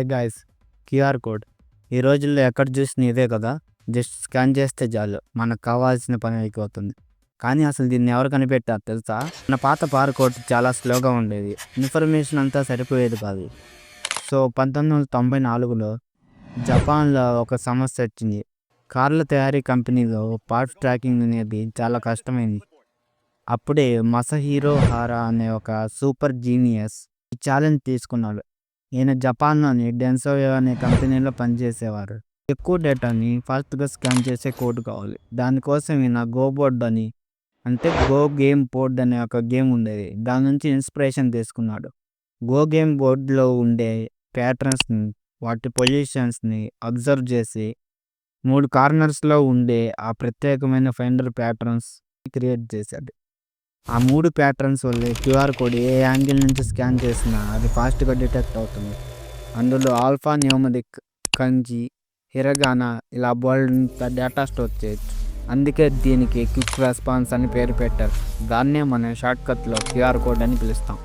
Hey guys, QR code ఈ రోజుల్లో ఎక్కడ చూసినా ఇదే కదా. జస్ట్ స్కాన్ చేస్తే చాలు మనకు కావాల్సిన పని అయిపోతుంది. కానీ అసలు దీన్ని ఎవరు కనిపెట్టారు తెలుసా? మన పాత బార్ కోడ్ చాలా స్లోగా ఉండేది, ఇన్ఫర్మేషన్ అంతా సరిపోయేది కాదు. సో 1994లో జపాన్లో ఒక సమస్య వచ్చింది. కార్ల తయారీ కంపెనీలో పార్ట్స్ ట్రాకింగ్ అనేది చాలా కష్టమైంది. అప్పుడే మసహీరో హారా అనే ఒక సూపర్ జీనియస్ ఈ ఛాలెంజ్ తీసుకున్నాడు. ఈయన జపాన్లోని డెన్సోయో అనే కంపెనీలో పనిచేసేవారు. ఎక్కువ డేటాని ఫాస్ట్గా స్కాన్ చేసే కోడ్ కావాలి. దానికోసం ఈయన గో బోర్డ్ అని, అంటే గో గేమ్ బోర్డ్ అనే ఒక గేమ్ ఉండేది, దాని నుంచి ఇన్స్పిరేషన్ తీసుకున్నాడు. గో గేమ్ బోర్డ్లో ఉండే ప్యాటర్న్స్ని, వాటి పొజిషన్స్ని అబ్జర్వ్ చేసి 3 కార్నర్స్లో ఉండే ఆ ప్రత్యేకమైన ఫైండర్ ప్యాటర్న్స్ క్రియేట్ చేశాడు. ఆ 3 ప్యాటర్న్స్ వల్లే క్యూఆర్ కోడ్ ఏ యాంగిల్ నుంచి స్కాన్ చేసినా అది ఫాస్ట్గా డిటెక్ట్ అవుతుంది. అందులో ఆల్ఫా న్యూమరిక్, కంజి, హిరగానా ఇలా బోల్డంత డేటా స్టోర్ చేయొచ్చు. అందుకే దీనికి క్విక్ రెస్పాన్స్ అని పేరు పెట్టారు. దాన్నే మనం షార్ట్కట్లో క్యూఆర్ కోడ్ అని పిలుస్తాం.